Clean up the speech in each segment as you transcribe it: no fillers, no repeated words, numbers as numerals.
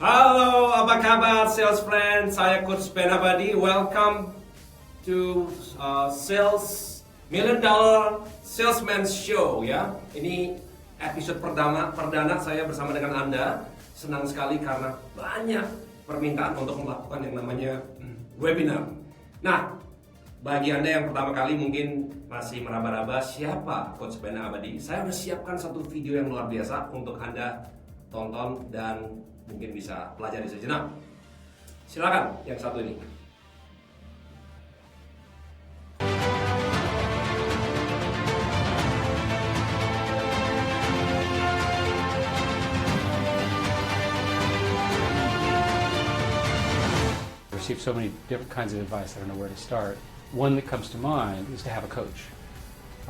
Halo, apa kabar sales friend? Saya Coach Ben Abadi. Welcome to Sales Million Dollar Salesman Show ya. Ini episode perdana saya bersama dengan Anda. Senang sekali karena banyak permintaan untuk melakukan yang namanya webinar. Nah, bagi Anda yang pertama kali mungkin masih meraba-raba siapa Coach Ben Abadi, saya sudah siapkan satu video yang luar biasa untuk Anda tonton dan mungkin bisa pelajari sejenak. Silakan yang satu ini. I received so many different kinds of advice, I don't know where to start. One that comes to mind is to have a coach.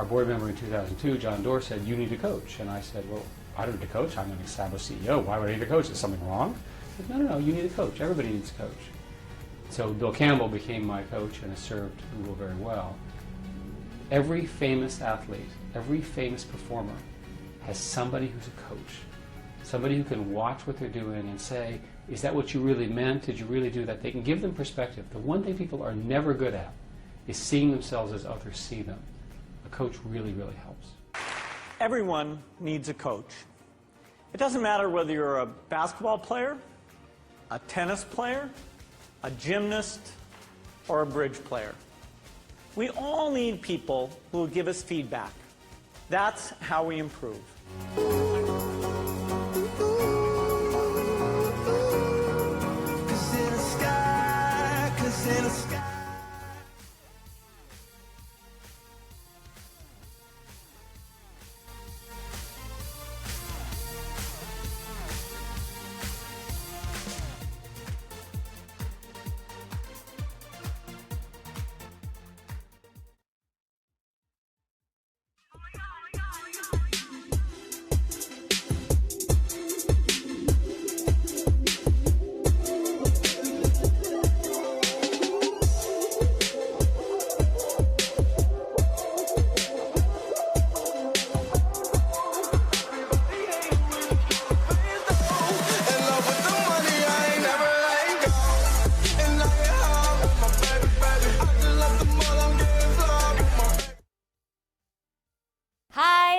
Our board member in 2002, John Doerr, said, "You need a coach." And I said, "Well, I don't need a coach. I'm an established CEO. Why would I need a coach? Is something wrong?" He said, No, you need a coach. Everybody needs a coach. So Bill Campbell became my coach and has served Google very well. Every famous athlete, every famous performer has somebody who's a coach. Somebody who can watch what they're doing and say, is that what you really meant? Did you really do that? They can give them perspective. The one thing people are never good at is seeing themselves as others see them. A coach really, really helps. Everyone needs a coach. It doesn't matter whether you're a basketball player, a tennis player, a gymnast, or a bridge player. We all need people who will give us feedback. That's how we improve.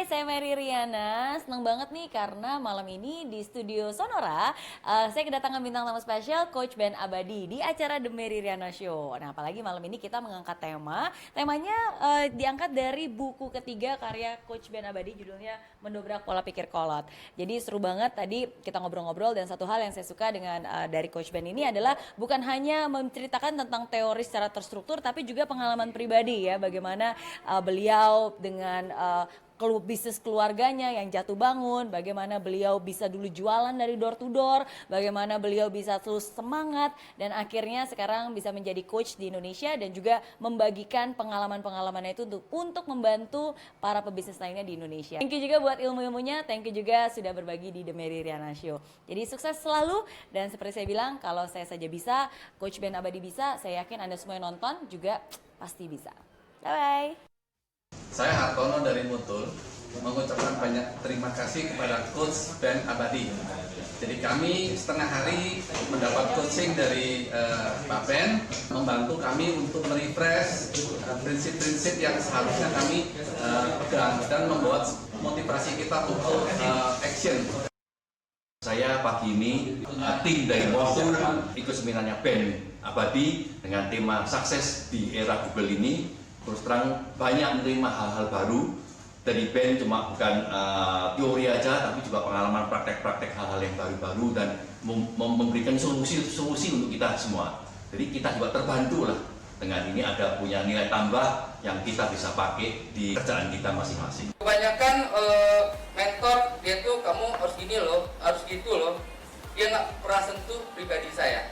Saya Mary Riana, senang banget nih karena malam ini di studio Sonora saya kedatangan bintang tamu spesial Coach Ben Abadi di acara The Mary Riana Show. Nah, apalagi malam ini kita mengangkat temanya diangkat dari buku ketiga karya Coach Ben Abadi, judulnya Mendobrak Pola Pikir Kolot. Jadi seru banget tadi kita ngobrol-ngobrol, dan satu hal yang saya suka dengan dari Coach Ben ini adalah bukan hanya menceritakan tentang teori secara terstruktur, tapi juga pengalaman pribadi ya, bagaimana beliau dengan bisnis keluarganya yang jatuh bangun, bagaimana beliau bisa dulu jualan dari door to door, bagaimana beliau bisa terus semangat dan akhirnya sekarang bisa menjadi coach di Indonesia dan juga membagikan pengalaman-pengalamannya itu untuk membantu para pebisnis lainnya di Indonesia. Thank you juga buat ilmu-ilmunya, thank you juga sudah berbagi di The Mary Riana Show. Jadi sukses selalu, dan seperti saya bilang, kalau saya saja bisa, Coach Ben Abadi bisa, saya yakin Anda semua yang nonton juga pasti bisa. Bye-bye. Saya Hartono dari Mutul mengucapkan banyak terima kasih kepada Coach Ben Abadi. Jadi kami setengah hari mendapat coaching dari Pak Ben, membantu kami untuk merefresh prinsip-prinsip yang seharusnya kami pegang dan membuat motivasi kita untuk action. Saya pagi ini tim dari Mutul ikut seminarnya Ben Abadi dengan tema sukses di era Google ini. Terus terang banyak menerima hal-hal baru dari Ben, cuma bukan teori aja, tapi juga pengalaman praktek-praktek hal-hal yang baru-baru dan memberikan solusi untuk kita semua. Jadi kita juga terbantu lah dengan ini, ada punya nilai tambah yang kita bisa pakai di kerjaan kita masing-masing. Kebanyakan mentor dia tuh kamu harus gini loh, harus gitu loh. Dia nggak pernah sentuh pribadi saya.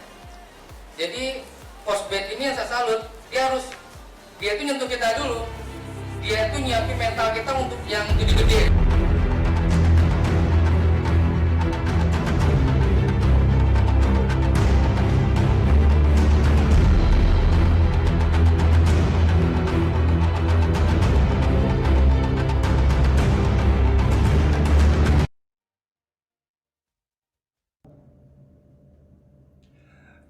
Jadi Coach Ben ini yang saya salut, dia itu nyentuh kita dulu, dia itu nyiapin mental kita untuk yang gede-gede.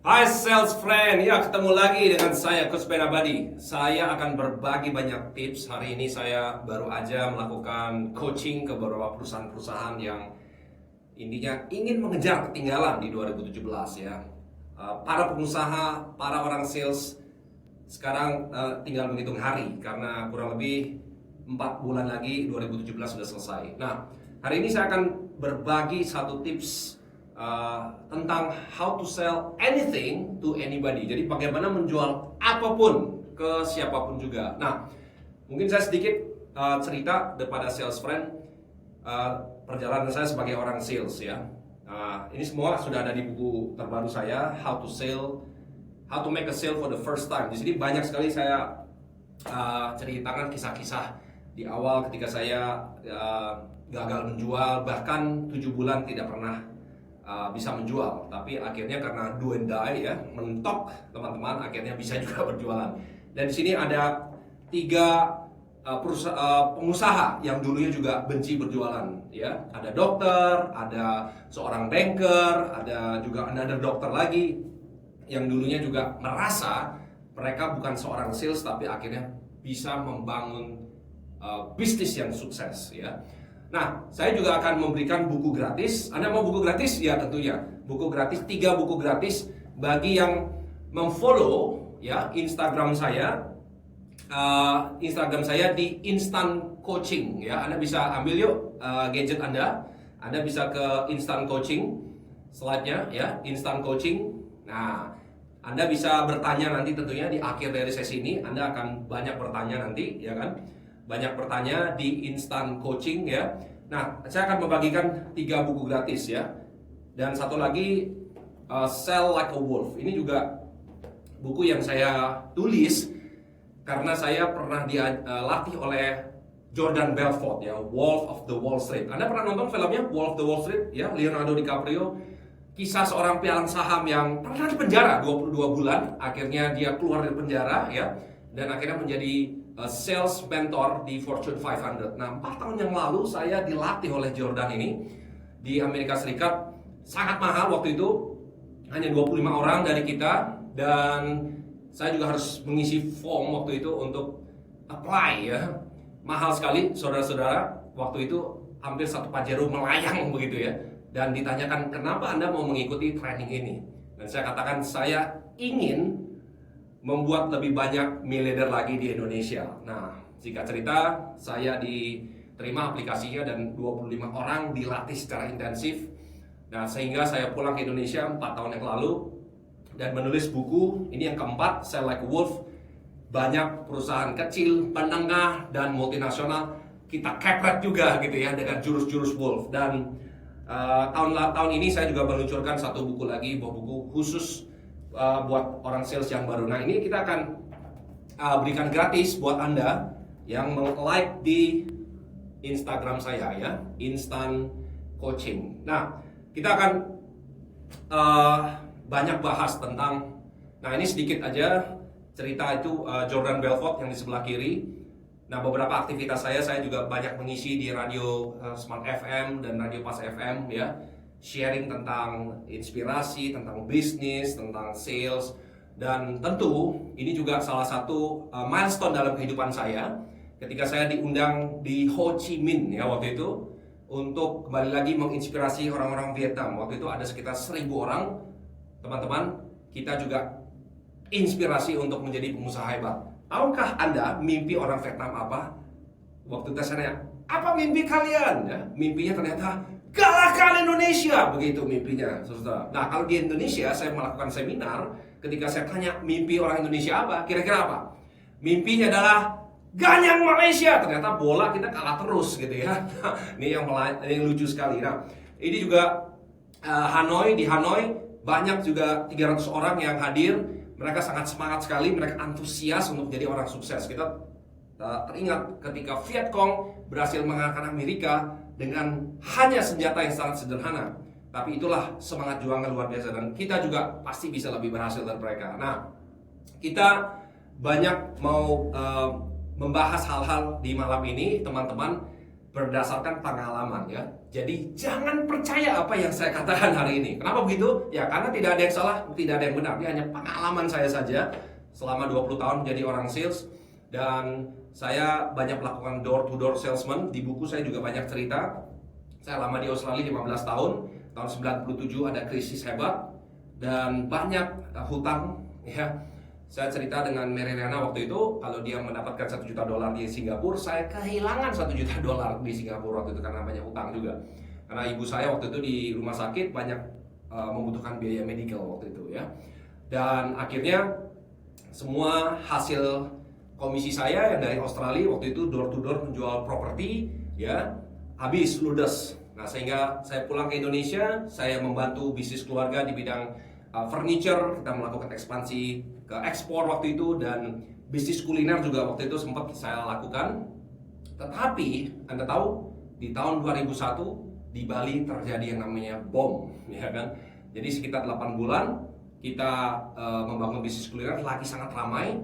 Hai sales friend, ya ketemu lagi dengan saya Coach Ben Abadi. Saya akan berbagi banyak tips. Hari ini saya baru aja melakukan coaching ke beberapa perusahaan-perusahaan yang intinya ingin mengejar ketinggalan di 2017 ya. Para pengusaha, para orang sales sekarang tinggal menghitung hari karena kurang lebih 4 bulan lagi 2017 sudah selesai. Nah, hari ini saya akan berbagi satu tips tentang how to sell anything to anybody. Jadi bagaimana menjual apapun ke siapapun juga. Nah, mungkin saya sedikit cerita kepada sales friend perjalanan saya sebagai orang sales ya. Ini semua sudah ada di buku terbaru saya, How to Make a Sale for the First Time. Di sini banyak sekali saya ceritakan kisah-kisah di awal ketika saya gagal menjual, bahkan 7 bulan tidak pernah bisa menjual, tapi akhirnya karena do and die ya, mentok teman-teman, akhirnya bisa juga berjualan. Dan di sini ada 3 pengusaha yang dulunya juga benci berjualan ya. Ada dokter, ada seorang banker, ada juga another dokter lagi yang dulunya juga merasa mereka bukan seorang sales tapi akhirnya bisa membangun bisnis yang sukses ya. Nah, saya juga akan memberikan buku gratis. Anda mau buku gratis? Ya tentunya. Buku gratis, 3 buku gratis bagi yang memfollow ya Instagram saya. Instagram saya di Instant Coaching ya. Anda bisa ambil yuk gadget Anda. Anda bisa ke Instant Coaching slide-nya ya, Instant Coaching. Nah, Anda bisa bertanya nanti tentunya di akhir dari sesi ini. Anda akan banyak bertanya nanti ya kan. Banyak bertanya di Instant Coaching ya. Nah, saya akan membagikan 3 buku gratis ya. Dan satu lagi Sell Like a Wolf. Ini juga buku yang saya tulis karena saya pernah dilatih oleh Jordan Belfort ya, Wolf of the Wall Street. Anda pernah nonton filmnya Wolf of the Wall Street ya, Leonardo DiCaprio? Kisah seorang pialang saham yang pernah di penjara 22 bulan, akhirnya dia keluar dari penjara ya, dan akhirnya menjadi sales mentor di Fortune 500. Nah, 4 tahun yang lalu saya dilatih oleh Jordan ini di Amerika Serikat. Sangat mahal waktu itu, hanya 25 orang dari kita, dan saya juga harus mengisi form waktu itu untuk apply ya. Mahal sekali saudara-saudara, waktu itu hampir 1 Pajero melayang begitu ya. Dan ditanyakan kenapa Anda mau mengikuti training ini. Dan saya katakan saya ingin membuat lebih banyak miliarder lagi di Indonesia. Nah, singkat cerita, saya diterima aplikasinya dan 25 orang dilatih secara intensif. Nah, sehingga saya pulang ke Indonesia 4 tahun yang lalu dan menulis buku, ini yang keempat, Sell Like a Wolf. Banyak perusahaan kecil, menengah, dan multinasional kita kepret juga gitu ya dengan jurus-jurus wolf. Dan tahun ini saya juga meluncurkan satu buku lagi, buku khusus buat orang sales yang baru. Nah, ini kita akan berikan gratis buat Anda yang like di Instagram saya ya, Instant Coaching. Nah, kita akan banyak bahas tentang, nah ini sedikit aja cerita itu Jordan Belfort yang di sebelah kiri. Nah, beberapa aktivitas saya juga banyak mengisi di radio Smart FM dan radio Pas FM ya. Sharing tentang inspirasi, tentang bisnis, tentang sales. Dan tentu ini juga salah satu milestone dalam kehidupan saya ketika saya diundang di Ho Chi Minh ya waktu itu untuk kembali lagi menginspirasi orang-orang Vietnam. Waktu itu ada sekitar 1.000 orang. Teman-teman, kita juga inspirasi untuk menjadi pengusaha hebat. Tahukah Anda mimpi orang Vietnam apa? Waktu itu saya tanya, apa mimpi kalian? Ya, mimpinya ternyata kalahkan Indonesia, begitu mimpinya, saudara. Nah, kalau di Indonesia saya melakukan seminar, ketika saya tanya mimpi orang Indonesia apa, kira-kira apa? Mimpinya adalah ganyang Malaysia. Ternyata bola kita kalah terus, gitu ya. Ini yang lucu sekali. Nah, ini juga di Hanoi banyak juga 300 orang yang hadir. Mereka sangat semangat sekali, mereka antusias untuk jadi orang sukses. Kita teringat ketika Vietcong berhasil mengalahkan Amerika dengan hanya senjata yang sangat sederhana. Tapi itulah semangat juangan luar biasa, dan kita juga pasti bisa lebih berhasil dari mereka. Nah, kita banyak mau membahas hal-hal di malam ini, teman-teman. berdasarkan pengalaman ya. Jadi jangan percaya apa yang saya katakan hari ini. Kenapa begitu? Ya karena tidak ada yang salah, tidak ada yang benar. Ini hanya pengalaman saya saja selama 20 tahun menjadi orang sales, dan saya banyak melakukan door to door salesman. Di buku saya juga banyak cerita. Saya lama di Australia 15 tahun. Tahun 97 ada krisis hebat dan banyak hutang ya. Saya cerita dengan Mary Riana waktu itu, kalau dia mendapatkan $1 juta di Singapura, saya kehilangan $1 juta di Singapura waktu itu karena banyak hutang juga. Karena ibu saya waktu itu di rumah sakit banyak membutuhkan biaya medical waktu itu ya. Dan akhirnya semua hasil komisi saya yang dari Australia waktu itu door to door menjual properti ya habis ludes. Nah sehingga saya pulang ke Indonesia, saya membantu bisnis keluarga di bidang furniture, kita melakukan ekspansi ke ekspor waktu itu, dan bisnis kuliner juga waktu itu sempat saya lakukan. Tetapi Anda tahu di tahun 2001 di Bali terjadi yang namanya bom, ya kan? Jadi sekitar 8 bulan kita membangun bisnis kuliner lagi sangat ramai.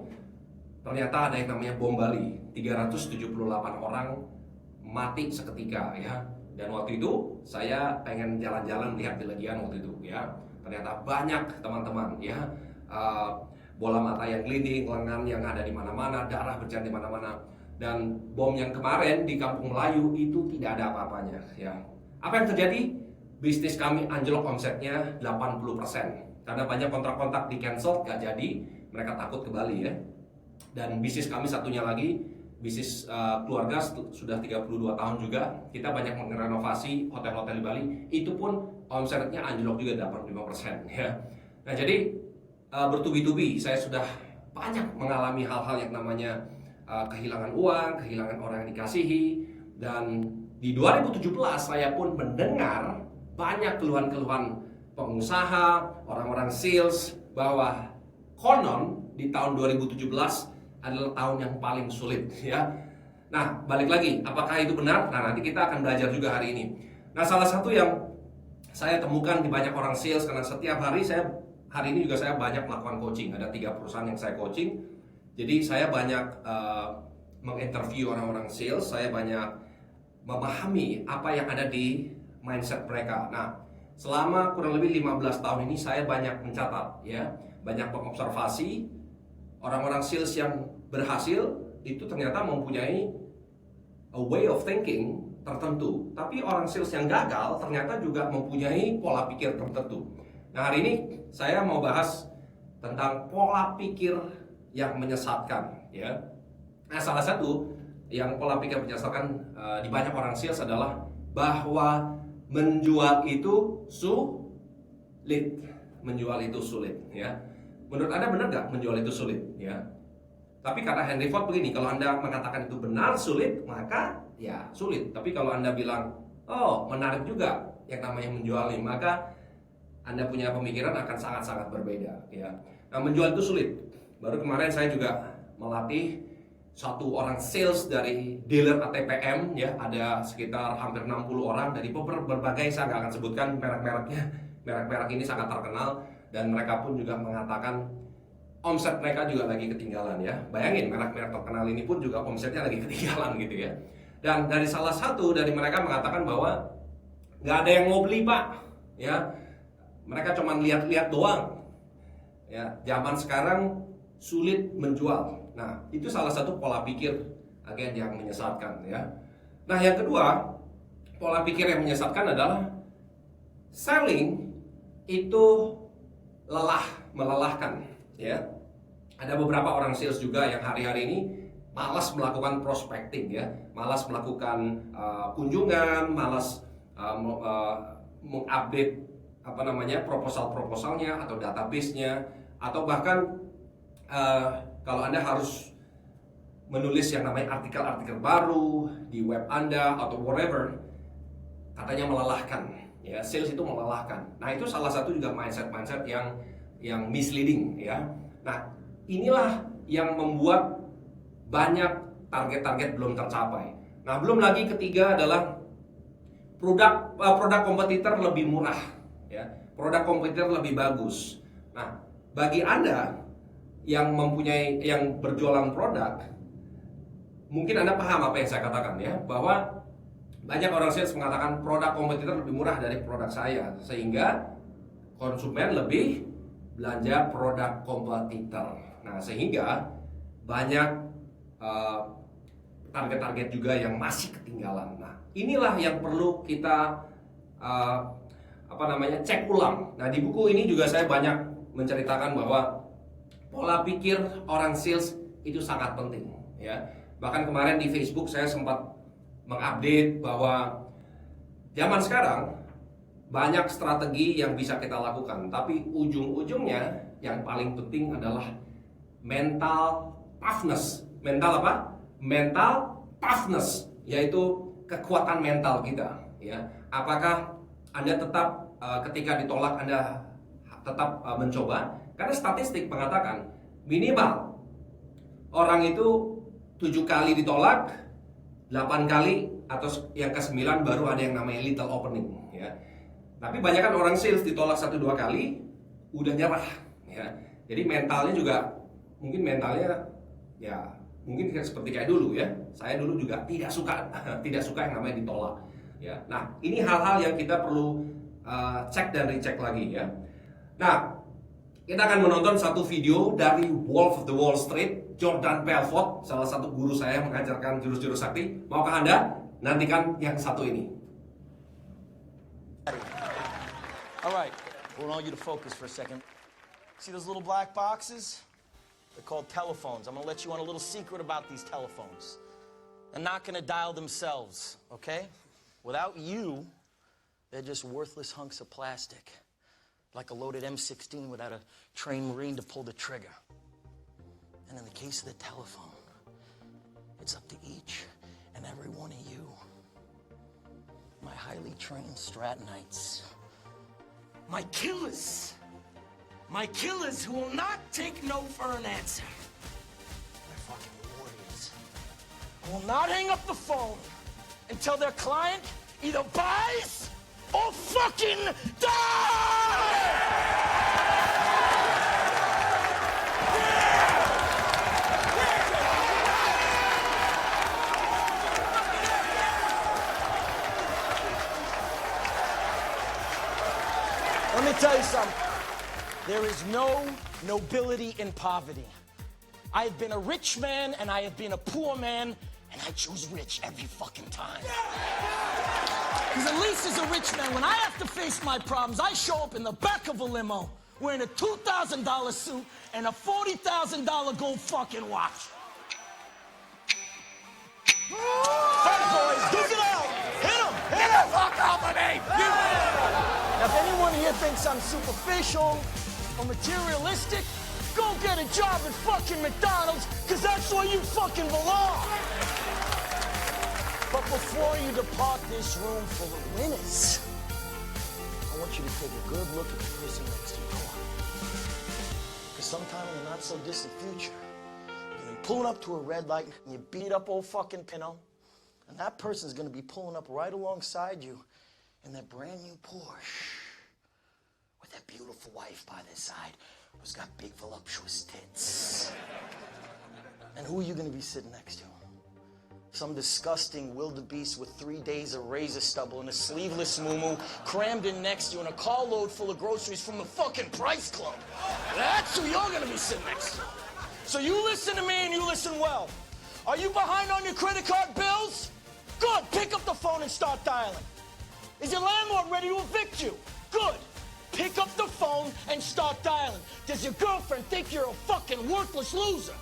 Ternyata ada yang namanya bom Bali, 378 orang mati seketika ya. Dan waktu itu saya pengen jalan-jalan melihat di Legian waktu itu ya. Ternyata banyak teman-teman ya, bola mata yang glinding, lengan yang ada di mana-mana, darah berjalan di mana-mana. Dan bom yang kemarin di Kampung Melayu itu tidak ada apa-apanya ya. Apa yang terjadi? Bisnis kami anjlok omsetnya 80%. Karena banyak kontrak-kontrak di cancel, gak jadi, mereka takut ke Bali ya. Dan bisnis kami satunya lagi, bisnis keluarga sudah 32 tahun juga, kita banyak merenovasi hotel-hotel di Bali, itu pun omsetnya anjlok juga 85% ya. Nah jadi bertubi-tubi saya sudah banyak mengalami hal-hal yang namanya kehilangan uang, kehilangan orang yang dikasihi. Dan di 2017 saya pun mendengar banyak keluhan-keluhan pengusaha, orang-orang sales, bahwa konon di tahun 2017 adalah tahun yang paling sulit ya. Nah balik lagi, apakah itu benar? Nah nanti kita akan belajar juga hari ini. Nah salah satu yang saya temukan di banyak orang sales, karena setiap hari hari ini juga saya banyak melakukan coaching. Ada 3 perusahaan yang saya coaching. Jadi saya banyak menginterview orang-orang sales, saya banyak memahami apa yang ada di mindset mereka. Nah selama kurang lebih 15 tahun ini saya banyak mencatat ya, banyak mengobservasi orang-orang sales yang berhasil itu ternyata mempunyai a way of thinking tertentu. Tapi orang sales yang gagal ternyata juga mempunyai pola pikir tertentu. Nah hari ini saya mau bahas tentang pola pikir yang menyesatkan ya. Nah salah satu yang pola pikir menyesatkan di banyak orang sales adalah bahwa menjual itu sulit. Menjual itu sulit ya. Menurut Anda benar nggak menjual itu sulit ya? Tapi kata Henry Ford begini, kalau Anda mengatakan itu benar sulit, maka ya sulit. Tapi kalau Anda bilang, oh menarik juga yang namanya menjual ini, maka Anda punya pemikiran akan sangat-sangat berbeda ya. Nah menjual itu sulit. Baru kemarin saya juga melatih satu orang sales dari dealer ATPM ya, ada sekitar hampir 60 orang dari berbagai, saya nggak akan sebutkan merek-mereknya. Merek-merek ini sangat terkenal dan mereka pun juga mengatakan omset mereka juga lagi ketinggalan ya. Bayangin merek-merek terkenal ini pun juga omsetnya lagi ketinggalan gitu ya. Dan dari salah satu dari mereka mengatakan bahwa nggak ada yang mau beli pak ya. Mereka cuma lihat-lihat doang ya. Zaman sekarang sulit menjual. Nah itu salah satu pola pikir agen yang menyesatkan ya. Nah yang kedua, pola pikir yang menyesatkan adalah selling itu melelahkan ya. Ada beberapa orang sales juga yang hari-hari ini malas melakukan prospecting ya, malas melakukan kunjungan, malas mengupdate proposal-proposalnya atau database-nya, atau bahkan kalau Anda harus menulis yang namanya artikel-artikel baru di web Anda atau whatever, katanya melelahkan ya. Sales itu melelahkan. Nah itu salah satu juga mindset yang misleading ya. Nah inilah yang membuat banyak target-target belum tercapai. Nah belum lagi ketiga adalah produk kompetitor lebih murah ya, produk kompetitor lebih bagus. Nah bagi Anda yang berjualan produk, mungkin Anda paham apa yang saya katakan ya, bahwa banyak orang sales mengatakan produk kompetitor lebih murah dari produk saya, sehingga konsumen lebih belanja produk kompetitor. Nah, sehingga banyak target-target juga yang masih ketinggalan. Nah, inilah yang perlu kita cek ulang. Nah, di buku ini juga saya banyak menceritakan bahwa pola pikir orang sales itu sangat penting, ya. Bahkan kemarin di Facebook saya sempat mengupdate bahwa zaman sekarang banyak strategi yang bisa kita lakukan, tapi ujung-ujungnya yang paling penting adalah mental toughness. Mental apa? Mental toughness, yaitu kekuatan mental kita, ya. Apakah Anda tetap ketika ditolak Anda tetap mencoba? Karena statistik mengatakan minimal orang itu 7 kali ditolak, 8 kali atau yang ke-9 baru ada yang namanya little opening, ya. Tapi banyak kan orang sales ditolak 1-2 kali udah nyerah, ya. Jadi mentalnya juga mungkin ya mungkin seperti kayak dulu, ya. Saya dulu juga tidak suka yang namanya ditolak, ya. Nah, ini hal-hal yang kita perlu cek dan recheck lagi, ya. Nah, kita akan menonton satu video dari Wolf of the Wall Street, Jordan Belfort, salah satu guru saya yang mengajarkan jurus-jurus sakti. Maukah Anda nantikan yang satu ini? All right, I want you to focus for a second. See those little black boxes? They're called telephones. I'm gonna let you on a little secret about these telephones. They're not gonna dial themselves, okay? Without you, they're just worthless hunks of plastic. Like a loaded M16 without a trained Marine to pull the trigger. And in the case of the telephone, it's up to each and every one of you, my highly trained Stratonites, my killers who will not take no for an answer, my fucking warriors, who will not hang up the phone until their client either buys or fucking dies! Let me tell you something. There is no nobility in poverty. I have been a rich man and I have been a poor man, and I choose rich every fucking time. Because at least as a rich man, when I have to face my problems, I show up in the back of a limo wearing a $2,000 suit and a $40,000 gold fucking watch. Fat boys, duke it out! Hit him! Hit him! Fuck off of me! Now, if anyone here thinks I'm superficial or materialistic, go get a job at fucking McDonald's, because that's where you fucking belong. But before you depart this room full of winners, I want you to take a good look at the person next to you. Because sometime in the not-so-distant future, you're going to be pulling up to a red light and you beat up old fucking Pinot, and that person's going to be pulling up right alongside you in their brand new Porsche with their beautiful wife by their side who's got big voluptuous tits. And who are you going to be sitting next to? Some disgusting wildebeest with 3 days of razor stubble and a sleeveless muumuu crammed in next to you in a carload full of groceries from the fucking Price Club. That's who you're going to be sitting next to. So you listen to me and you listen well. Are you behind on your credit card bills? Good. Pick up the phone and start dialing. Is your landlord ready to evict you? Good. Pick up the phone and start dialing. Does your girlfriend think you're a fucking worthless loser?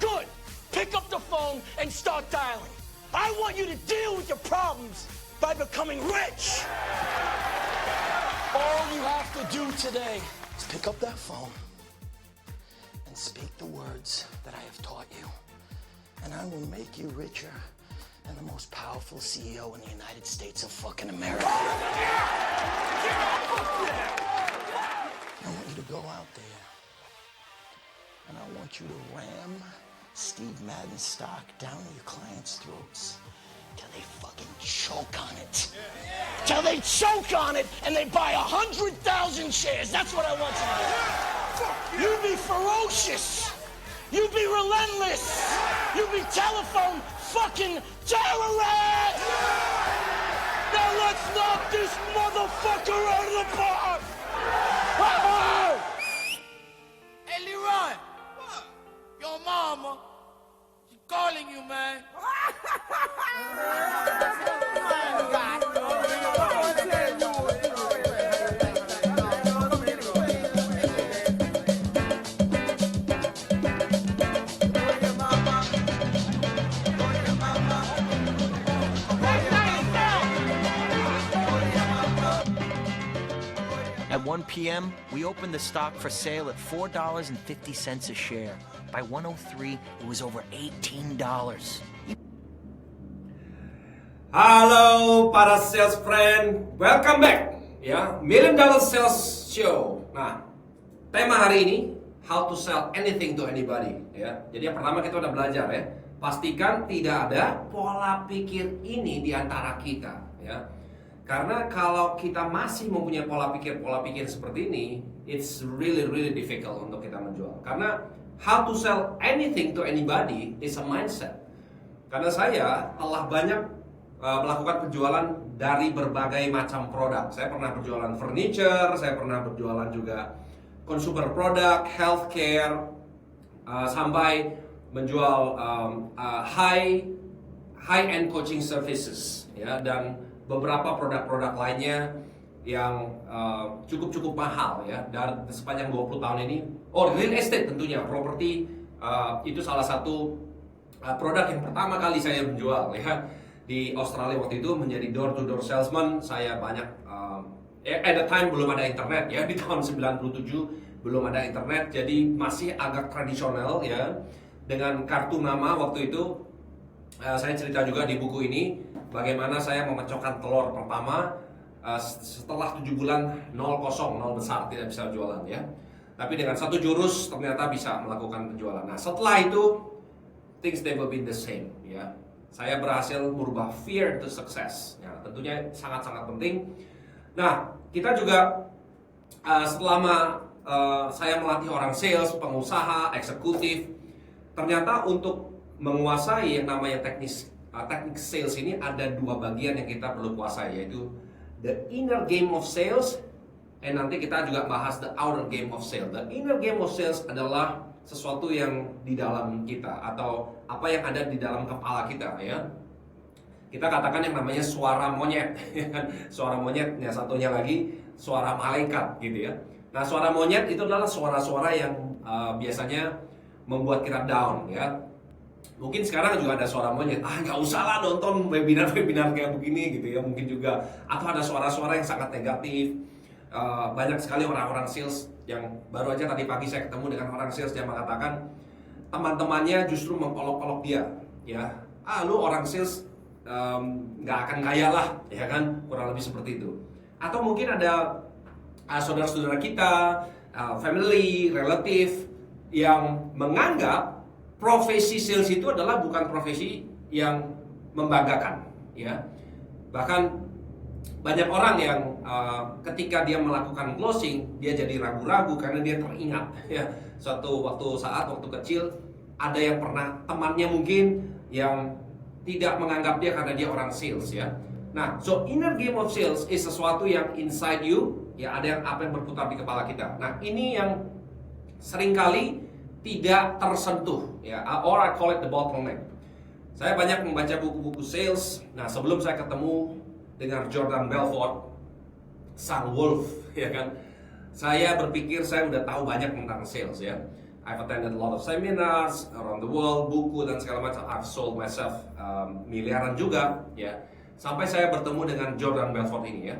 Good. Pick up the phone and start dialing. I want you to deal with your problems by becoming rich. All you have to do today is pick up that phone and speak the words that I have taught you. And I will make you richer than the most powerful CEO in the United States of fucking America. I want you to go out there and I want you to ram Steve Madden stock down your clients' throats till they fucking choke on it. Till they choke on it and they buy 100,000 shares. That's what I want you to do. You be ferocious. You be relentless. You be telephone fucking terrorist. Now let's knock this motherfucker out of the park! Hey, Leroy! What? Your mama, she calling you, man. At 1 p.m., we opened the stock for sale at $4.50 a share. By 1:03, it was over $18. Halo para sales friend, welcome back ya, Million Dollar Sales Show. Nah, tema hari ini how to sell anything to anybody ya. Jadi yang pertama kita udah belajar ya, pastikan tidak ada pola pikir ini di antara kita ya. Karena kalau kita masih mempunyai pola pikir seperti ini, it's really difficult untuk kita menjual. Karena how to sell anything to anybody is a mindset. Karena saya telah banyak melakukan penjualan dari berbagai macam produk. Saya pernah berjualan furniture, saya pernah berjualan juga consumer product, healthcare, sampai menjual high-end coaching services ya, dan beberapa produk-produk lainnya yang cukup mahal ya. Dan sepanjang 20 tahun ini, real estate tentunya, properti itu salah satu produk yang pertama kali saya menjual ya. Di Australia waktu itu menjadi door-to-door salesman. Saya banyak at the time belum ada internet ya, di tahun 97 belum ada internet, jadi masih agak tradisional ya, dengan kartu nama waktu itu. Saya cerita juga di buku ini bagaimana saya memecahkan telur pertama setelah 7 bulan 0 besar, tidak bisa jualan ya. Tapi dengan satu jurus ternyata bisa melakukan penjualan. Nah setelah itu things never been the same ya. Saya berhasil merubah fear to success ya, tentunya sangat-sangat penting. Nah kita juga selama saya melatih orang sales, pengusaha, eksekutif, ternyata untuk menguasai yang namanya teknik sales ini ada dua bagian yang kita perlu kuasai, yaitu the inner game of sales, dan nanti kita juga bahas the outer game of sales. The inner game of sales adalah sesuatu yang di dalam kita atau apa yang ada di dalam kepala kita ya. Kita katakan yang namanya suara monyet, suara monyet, ya satunya lagi suara malaikat gitu ya. Nah suara monyet itu adalah suara-suara yang biasanya membuat kita down ya. Mungkin sekarang juga ada suara monyet, nggak usah lah nonton webinar-webinar kayak begini gitu ya. Mungkin juga, atau ada suara-suara yang sangat negatif. Banyak sekali orang-orang sales yang baru aja tadi pagi saya ketemu dengan orang sales yang mengatakan teman-temannya justru mengolok-olok dia ya. Lu orang sales nggak akan kaya lah ya kan, kurang lebih seperti itu. Atau mungkin ada saudara-saudara kita, family, relatif yang menganggap profesi sales itu adalah bukan profesi yang membanggakan ya. Bahkan banyak orang yang ketika dia melakukan closing dia jadi ragu-ragu karena dia teringat ya, waktu kecil ada yang pernah temannya mungkin yang tidak menganggap dia karena dia orang sales ya. Nah, so inner game of sales is sesuatu yang inside you ya, ada yang apa yang berputar di kepala kita. Nah, ini yang seringkali tidak tersentuh ya, or I call it the bottleneck. Saya banyak membaca buku-buku sales. Nah, sebelum saya ketemu dengan Jordan Belfort, sang wolf ya kan, saya berpikir saya udah tahu banyak tentang sales ya. I've attended a lot of seminars around the world, buku dan segala macam. I've sold myself miliaran juga ya. Sampai saya bertemu dengan Jordan Belfort ini ya.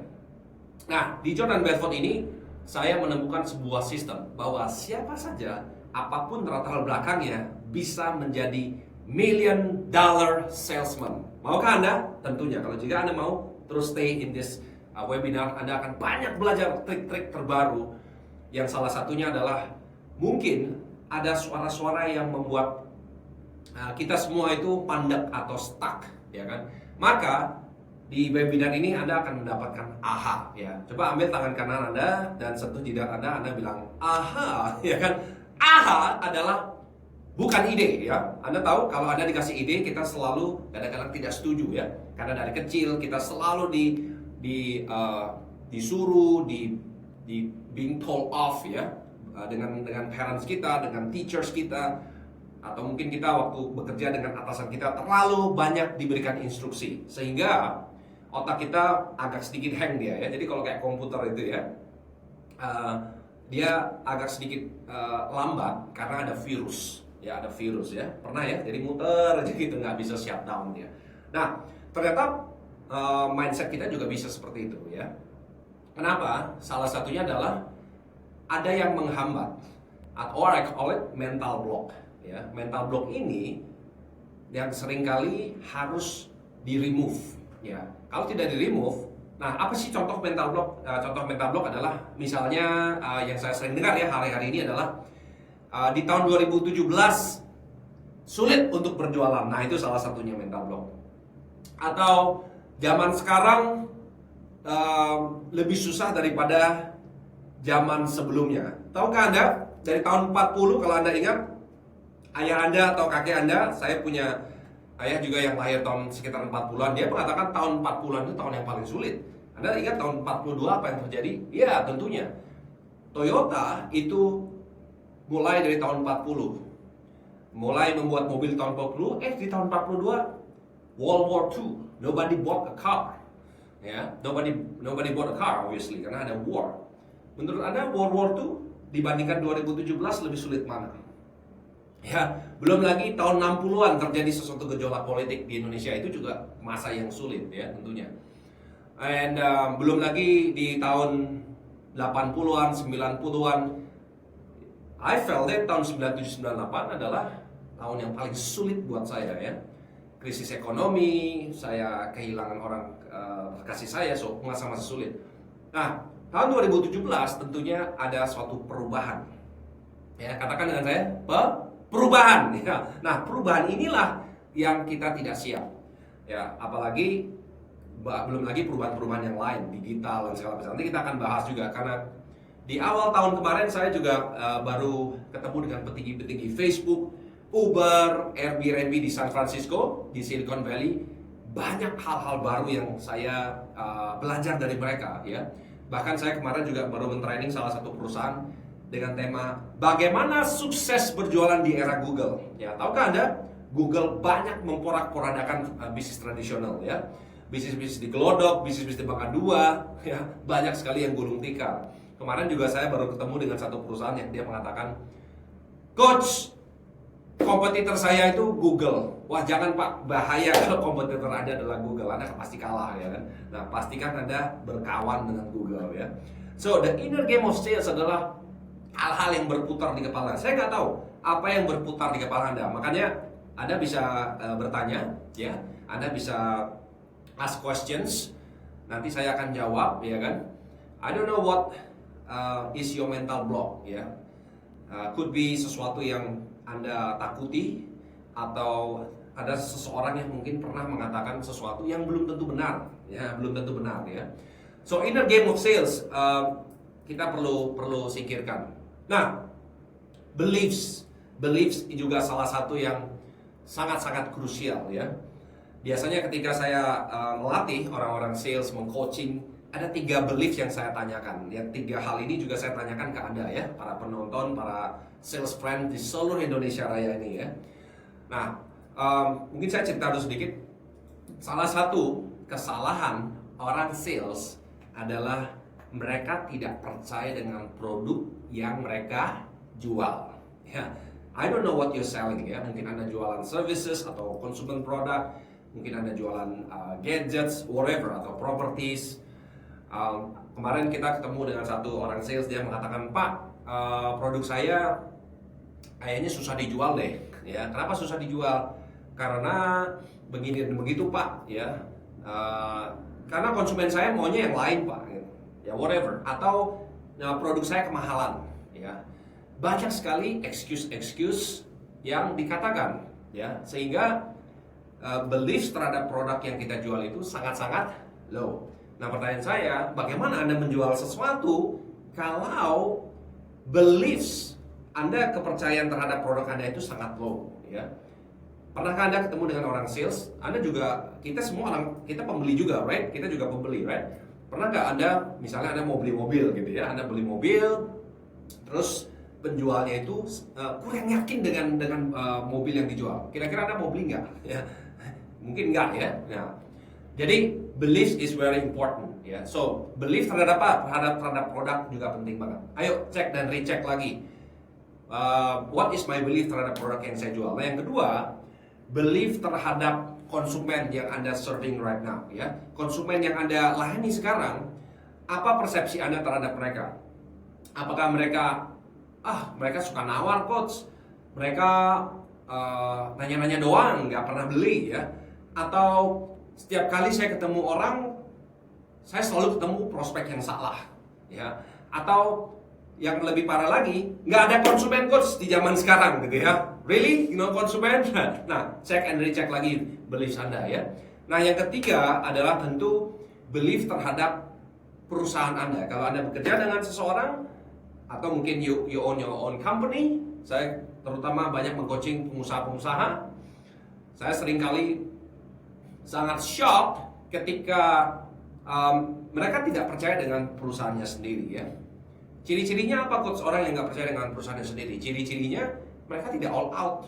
Nah, di Jordan Belfort ini saya menemukan sebuah sistem bahwa siapa saja, apapun latar belakangnya, bisa menjadi $1 million salesman. Maukah Anda? Tentunya. Kalau jika Anda mau terus stay in this webinar, Anda akan banyak belajar trik-trik terbaru. Yang salah satunya adalah mungkin ada suara-suara yang membuat kita semua itu pandek atau stuck, ya kan? Maka di webinar ini Anda akan mendapatkan aha, ya. Coba ambil tangan kanan Anda dan sentuh jidat Anda bilang aha, ya kan? Aha adalah bukan ide, ya. Anda tahu kalau Anda dikasih ide, kita selalu kadang-kadang tidak setuju, ya. Karena dari kecil kita selalu disuruh, being told off ya, dengan parents kita, dengan teachers kita, atau mungkin kita waktu bekerja dengan atasan kita terlalu banyak diberikan instruksi sehingga otak kita agak sedikit hang dia ya. Jadi kalau kayak komputer itu ya, dia agak sedikit lambat karena ada virus ya, pernah ya, jadi muter aja gitu, nggak bisa shutdown dia. Nah ternyata mindset kita juga bisa seperti itu ya. Kenapa? Salah satunya adalah ada yang menghambat, or I call it mental block ya. Mental block ini yang seringkali harus di remove ya. Kalau tidak di remove, nah apa sih contoh mental block? Contoh mental block adalah misalnya yang saya sering dengar ya hari-hari ini adalah di tahun 2017 sulit untuk berjualan. Nah itu salah satunya mental block. Atau zaman sekarang lebih susah daripada zaman sebelumnya. Tahukah Anda dari tahun 40, kalau Anda ingat, ayah Anda atau kakek Anda, saya punya ayah juga yang lahir tahun sekitar 40-an, dia mengatakan tahun 40-an itu tahun yang paling sulit. Anda ingat tahun 42 apa yang terjadi? Ya tentunya Toyota itu mulai dari tahun 40, mulai membuat mobil tahun 40, di tahun 42 World War II, nobody bought a car ya, nobody bought a car obviously karena ada war. Menurut Anda World War II dibandingkan 2017 lebih sulit mana? Ya, belum lagi tahun 60-an terjadi sesuatu gejolak politik di Indonesia, itu juga masa yang sulit ya tentunya. And belum lagi di tahun 80-an, 90-an, I felt that tahun 97-98 adalah tahun yang paling sulit buat saya ya. Krisis ekonomi, saya kehilangan orang terkasih saya, so masa-masa sulit. Nah, tahun 2017 tentunya ada suatu perubahan. Ya, katakan dengan saya, perubahan. Ya. Nah, perubahan inilah yang kita tidak siap. Ya, apalagi belum lagi perubahan-perubahan yang lain, digital dan segala macam. Nanti kita akan bahas juga karena di awal tahun kemarin saya juga baru ketemu dengan petinggi-petinggi Facebook, Uber, Airbnb di San Francisco, di Silicon Valley. Banyak hal-hal baru yang saya belajar dari mereka ya. Bahkan saya kemarin juga baru men-training salah satu perusahaan dengan tema bagaimana sukses berjualan di era Google. Ya, tahukah Anda? Google banyak memporak-porandakan bisnis tradisional ya. Bisnis-bisnis di Glodok, bisnis-bisnis di Bangka 2, ya, banyak sekali yang gulung tikar. Kemarin juga saya baru ketemu dengan satu perusahaan yang dia mengatakan, "Coach, kompetitor saya itu Google." Wah, jangan Pak, bahaya kalau kompetitor Anda adalah Google. Anda pasti kalah ya kan. Nah, pastikan Anda berkawan dengan Google ya. So, the inner game of sales adalah hal-hal yang berputar di kepala. Saya nggak tahu apa yang berputar di kepala Anda. Makanya Anda bisa bertanya ya. Anda bisa ask questions. Nanti saya akan jawab ya kan. I don't know what is your mental block ya. Could be sesuatu yang Anda takuti, atau ada seseorang yang mungkin pernah mengatakan sesuatu yang belum tentu benar ya, So inner game of sales kita perlu singkirkan. Nah, beliefs juga salah satu yang sangat-sangat krusial ya. Biasanya ketika saya melatih orang-orang sales, meng-coaching, ada 3 belief yang saya tanyakan. Ya, 3 hal ini juga saya tanyakan ke Anda ya, para penonton, para sales friend di seluruh Indonesia Raya ini ya. Nah, mungkin saya cerita dulu sedikit. Salah satu kesalahan orang sales adalah mereka tidak percaya dengan produk yang mereka jual. Ya, I don't know what you're selling ya. Mungkin Anda jualan services atau consumer product, mungkin Anda jualan gadgets, whatever, atau properties. Kemarin kita ketemu dengan satu orang sales, dia mengatakan, "Pak, produk saya kayaknya susah dijual deh." Ya, kenapa susah dijual? Karena begini dan begitu Pak. Ya, karena konsumen saya maunya yang lain Pak. Ya, whatever. Atau produk saya kemahalan. Ya, banyak sekali excuse yang dikatakan. Ya, sehingga belief terhadap produk yang kita jual itu sangat-sangat low. Nah, pertanyaan saya, bagaimana Anda menjual sesuatu kalau beliefs Anda, kepercayaan terhadap produk Anda itu sangat low ya? Pernahkah Anda ketemu dengan orang sales? Anda juga, kita semua orang, kita pembeli juga, right? Kita juga pembeli, right? Pernah nggak Anda, misalnya Anda mau beli mobil gitu ya, Anda beli mobil, terus penjualnya itu kurang yakin dengan mobil yang dijual. Kira-kira Anda mau beli nggak? Ya, mungkin nggak ya. Nah, jadi belief is very important ya. So belief terhadap apa? Terhadap produk juga penting banget. Ayo cek dan recheck lagi. What is my belief terhadap produk yang saya jual? Nah, yang kedua, belief terhadap konsumen yang Anda serving right now ya. Konsumen yang Anda layani sekarang, apa persepsi Anda terhadap mereka? Apakah mereka suka nawar coach, mereka nanya-nanya doang, nggak pernah beli ya? Atau setiap kali saya ketemu orang, saya selalu ketemu prospek yang salah ya? Atau yang lebih parah lagi, nggak ada konsumen coach di zaman sekarang gitu ya? Really? Konsumen? Nah, check and recheck lagi belief Anda ya. Nah, yang ketiga adalah tentu belief terhadap perusahaan Anda. Kalau Anda bekerja dengan seseorang, atau mungkin you own your own company, saya terutama banyak meng-coaching pengusaha-pengusaha. Saya seringkali sangat shock ketika mereka tidak percaya dengan perusahaannya sendiri ya. Ciri-cirinya apa coach orang yang nggak percaya dengan perusahaannya sendiri? Ciri-cirinya mereka tidak all out.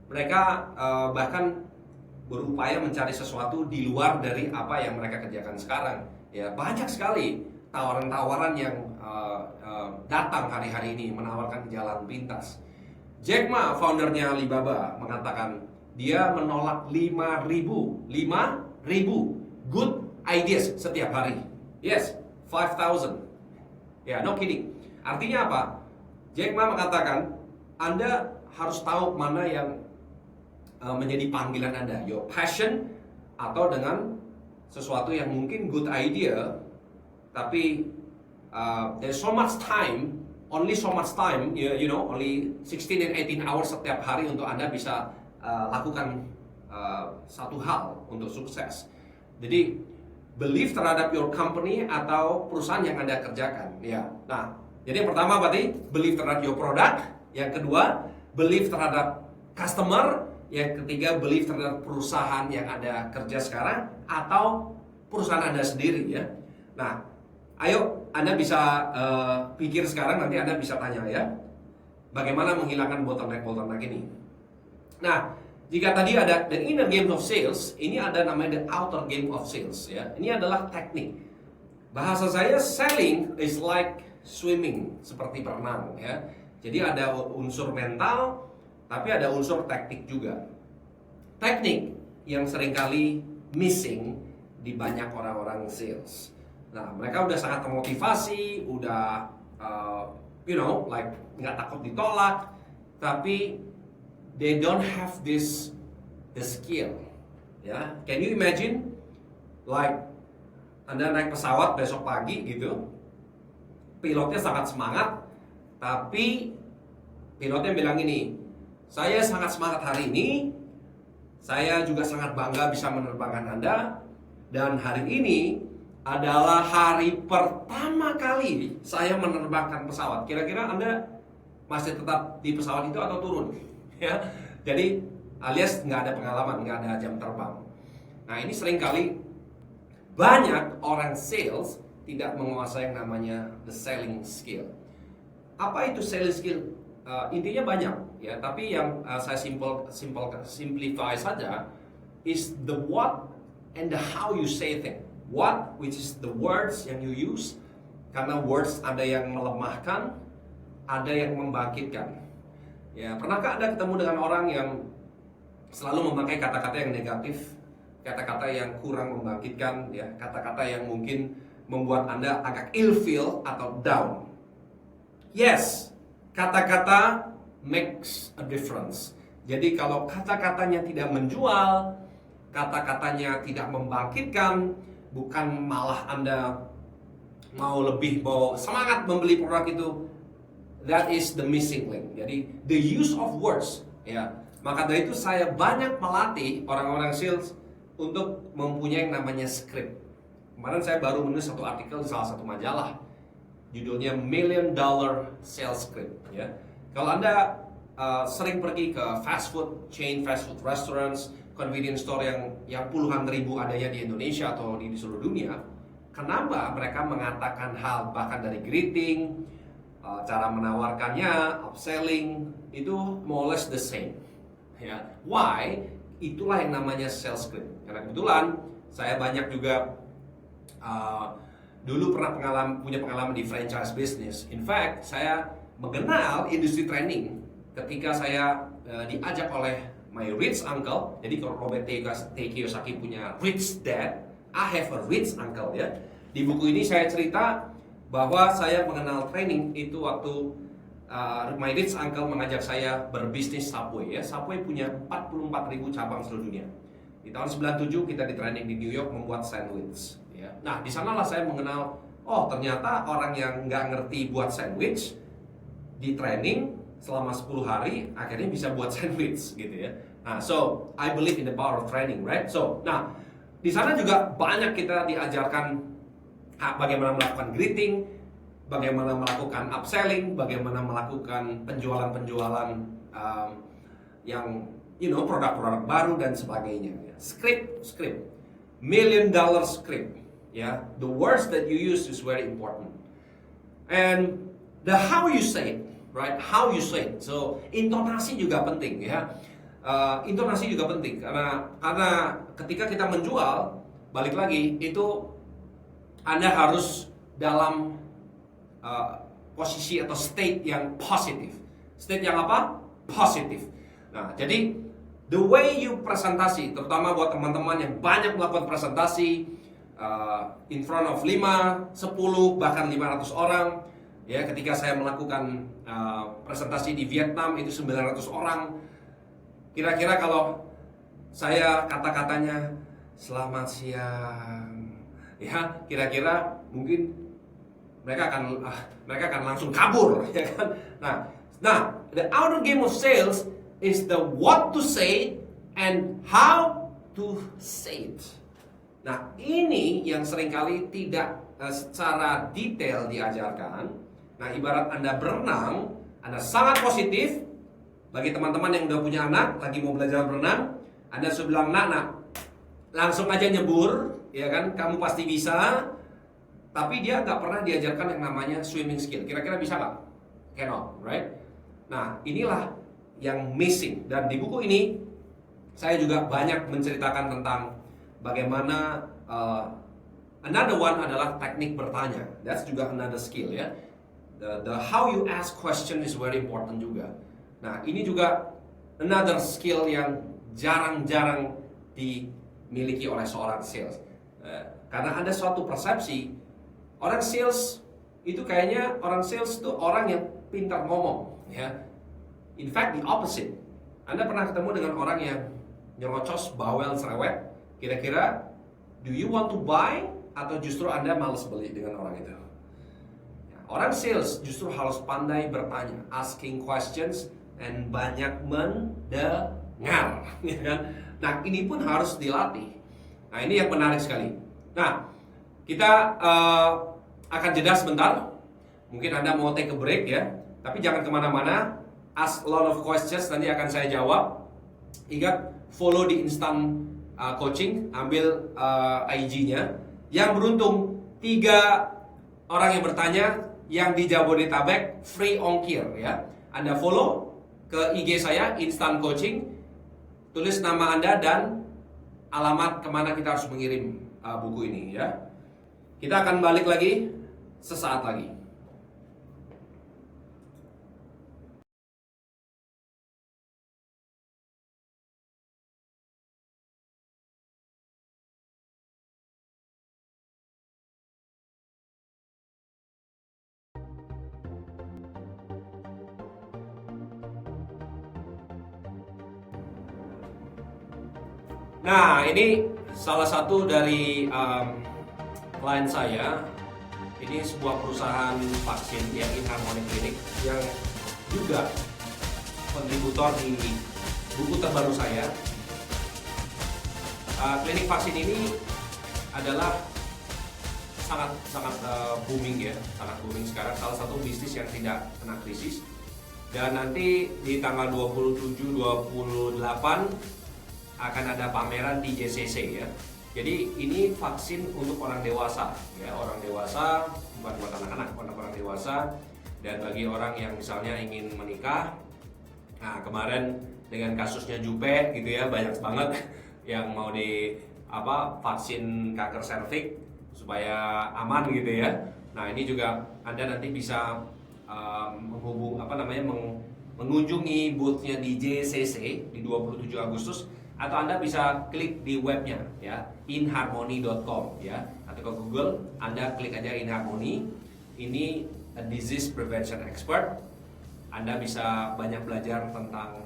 Mereka bahkan berupaya mencari sesuatu di luar dari apa yang mereka kerjakan sekarang. Ya, banyak sekali tawaran-tawaran yang datang hari-hari ini menawarkan jalan pintas. Jack Ma, foundernya Alibaba, mengatakan dia menolak 5.000 good ideas setiap hari. Yes, 5,000. Ya, no kidding. Artinya apa? Jack Ma mengatakan Anda harus tahu mana yang menjadi panggilan Anda, your passion, atau dengan sesuatu yang mungkin good idea, tapi there's so much time, only 16 and 18 hours setiap hari untuk Anda bisa lakukan satu hal untuk sukses. Jadi belief terhadap your company atau perusahaan yang Anda kerjakan ya. Nah, jadi yang pertama berarti belief terhadap your product, yang kedua belief terhadap customer, yang ketiga belief terhadap perusahaan yang Anda kerja sekarang atau perusahaan Anda sendiri ya. Nah, ayo Anda bisa pikir sekarang, nanti Anda bisa tanya ya, bagaimana menghilangkan bottleneck ini. Nah, jika tadi ada the inner game of sales, ini ada namanya the outer game of sales ya. Ini adalah teknik. Bahasa saya selling is like swimming, seperti berenang ya. Jadi ada unsur mental, tapi ada unsur teknik juga. Teknik yang seringkali missing di banyak orang-orang sales. Nah, mereka udah sangat termotivasi, udah nggak takut ditolak, tapi they don't have the skill. Ya, can you imagine like Anda naik pesawat besok pagi gitu, pilotnya sangat semangat, tapi pilotnya bilang ini, saya sangat semangat hari ini, saya juga sangat bangga bisa menerbangkan Anda, dan hari ini adalah hari pertama kali saya menerbangkan pesawat. Kira-kira Anda masih tetap di pesawat itu atau turun? Ya, jadi alias nggak ada pengalaman, nggak ada jam terbang. Nah, ini seringkali banyak orang sales tidak menguasai yang namanya the selling skill. Apa itu selling skill? Intinya banyak ya, tapi yang saya simplify saja is the what and the how you say things. What, which is the words yang you use, karena words ada yang melemahkan, ada yang membangkitkan. Ya, pernahkah Anda ketemu dengan orang yang selalu memakai kata-kata yang negatif, kata-kata yang kurang membangkitkan, ya, kata-kata yang mungkin membuat Anda agak ilfeel atau down? Yes, kata-kata makes a difference. Jadi kalau kata-katanya tidak menjual, kata-katanya tidak membangkitkan, bukan malah Anda mau semangat membeli produk itu, that is the missing link. Jadi the use of words, ya. Maka dari itu saya banyak melatih orang-orang sales untuk mempunyai yang namanya script. Kemarin saya baru menulis satu artikel di salah satu majalah, judulnya $1 Million Sales Script. Ya, kalau Anda sering pergi ke fast food restaurants, convenience store yang puluhan ribu adanya di Indonesia atau di seluruh dunia, kenapa mereka mengatakan hal bahkan dari greeting, cara menawarkannya, upselling itu more or less the same. Ya, why? Itulah yang namanya sales script. Karena kebetulan saya banyak juga dulu pernah punya pengalaman di franchise business. In fact, saya mengenal industri training ketika saya diajak oleh my rich uncle. Jadi kalau Robert T. Kiyosaki punya rich dad, I have a rich uncle ya. Di buku ini saya cerita bahwa saya mengenal training itu waktu my rich uncle mengajak saya berbisnis Subway ya. Subway punya 44.000 cabang seluruh dunia. Di tahun 97 kita di training di New York membuat sandwich ya. Nah, di sanalah saya mengenal, oh ternyata orang yang nggak ngerti buat sandwich di training selama 10 hari akhirnya bisa buat sandwich gitu ya. Nah, so I believe in the power of training, right? So, nah, di sana juga banyak kita diajarkan bagaimana melakukan greeting, bagaimana melakukan upselling, bagaimana melakukan penjualan-penjualan yang produk-produk baru dan sebagainya. Script, $1 million script. Ya, the words that you use is very important. And the how you say it, right? How you say it. So intonasi juga penting ya. Intonasi juga penting karena ketika kita menjual, balik lagi itu Anda harus dalam posisi atau state yang positif. State yang apa? Positif. Nah, jadi the way you presentasi, terutama buat teman-teman yang banyak melakukan presentasi in front of 5, 10, bahkan 500 orang. Ya, ketika saya melakukan presentasi di Vietnam itu 900 orang. Kira-kira kalau saya kata-katanya selamat siang, ya kira-kira mungkin mereka akan langsung kabur, ya kan? Nah, the outer game of sales is the what to say and how to say it. Nah, ini yang seringkali tidak secara detail diajarkan. Nah, ibarat Anda berenang, Anda sangat positif. Bagi teman-teman yang udah punya anak, lagi mau belajar berenang, Anda sudah bilang, nak, langsung aja nyebur, ya kan? Kamu pasti bisa. Tapi dia nggak pernah diajarkan yang namanya swimming skill. Kira-kira bisa nggak? Cannot, right? Nah, inilah yang missing. Dan di buku ini, saya juga banyak menceritakan tentang bagaimana another one adalah teknik bertanya. That's juga another skill ya. The how you ask question is very important juga. Nah, ini juga another skill yang jarang-jarang dimiliki oleh seorang sales. Karena ada suatu persepsi, orang sales itu kayaknya orang sales itu orang yang pintar ngomong, ya. In fact, the opposite. Anda pernah ketemu dengan orang yang nyerocos, bawel, cerewet? Kira-kira, do you want to buy atau justru Anda malas beli dengan orang itu? Orang sales justru harus pandai bertanya, asking questions, and banyak mendengar, ya kan? Nah, ini pun harus dilatih. Nah, ini yang menarik sekali. Nah, kita akan jeda sebentar. Mungkin Anda mau take a break ya, tapi jangan kemana-mana. Ask a lot of questions, nanti akan saya jawab. Ingat, follow di Instant Coaching, ambil IG-nya. Yang beruntung 3 orang yang bertanya, yang di Jabodetabek free ongkir ya. Anda follow ke IG saya Instant Coaching, tulis nama Anda dan alamat kemana kita harus mengirim buku ini ya. Kita akan balik lagi sesaat lagi. Nah, ini salah satu dari klien saya. Ini sebuah perusahaan vaksin yang Harmonic Clinic yang juga kontributor di buku terbaru saya. Klinik vaksin ini adalah sangat booming ya, sangat booming sekarang. Salah satu bisnis yang tidak kena krisis. Dan nanti di tanggal 27-28 akan ada pameran di JCC ya. Jadi ini vaksin untuk orang dewasa ya, orang dewasa, bukan buat anak-anak, untuk orang dewasa. Dan bagi orang yang misalnya ingin menikah, nah kemarin dengan kasusnya Jupe gitu ya, banyak banget yang mau vaksin kanker serviks supaya aman gitu ya. Nah ini juga Anda nanti bisa mengunjungi boothnya di JCC di 27 Agustus, atau Anda bisa klik di webnya ya, inharmony.com ya, atau ke Google Anda klik aja inharmony. Ini a disease prevention expert. Anda bisa banyak belajar tentang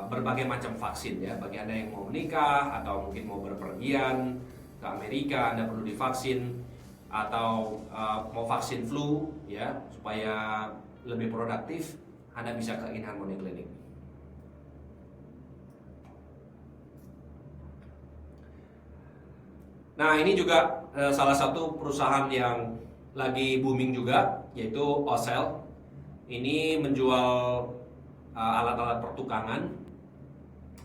berbagai macam vaksin ya. Bagi Anda yang mau menikah atau mungkin mau berpergian ke Amerika, Anda perlu divaksin, atau mau vaksin flu ya supaya lebih produktif, Anda bisa ke Inharmony Clinic. Nah ini juga salah satu perusahaan yang lagi booming juga, yaitu Ocell. Ini menjual alat-alat pertukangan.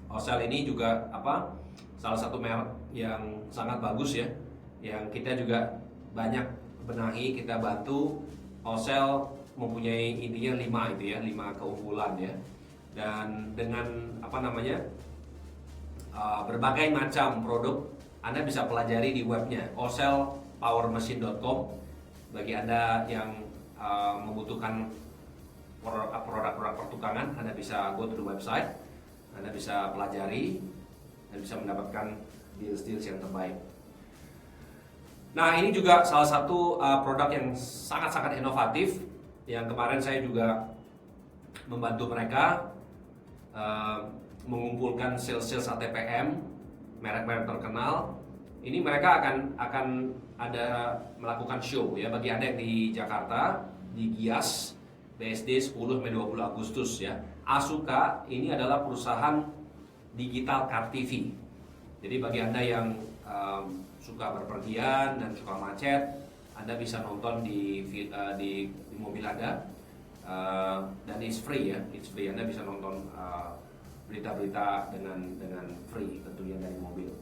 Ocell ini juga salah satu merek yang sangat bagus ya, yang kita juga banyak benahi, kita bantu. Ocell mempunyai intinya 5 itu ya, 5 keunggulan ya. Dan dengan berbagai macam produk, Anda bisa pelajari di webnya ocellpowermachine.com. Bagi Anda yang membutuhkan produk-produk pertukangan, Anda bisa go to the website, Anda bisa pelajari dan bisa mendapatkan deals-deals yang terbaik. Nah ini juga salah satu produk yang sangat-sangat inovatif, yang kemarin saya juga membantu mereka mengumpulkan sales ATPM merek-merek terkenal. Ini mereka akan ada melakukan show ya, bagi Anda yang di Jakarta di GIAS BSD 10-20 Agustus ya. Asuka ini adalah perusahaan digital car TV. Jadi bagi Anda yang suka berpergian dan suka macet, Anda bisa nonton di mobil Anda, dan it's free ya, it's free. Anda bisa nonton berita-berita dengan free tentunya dari mobil.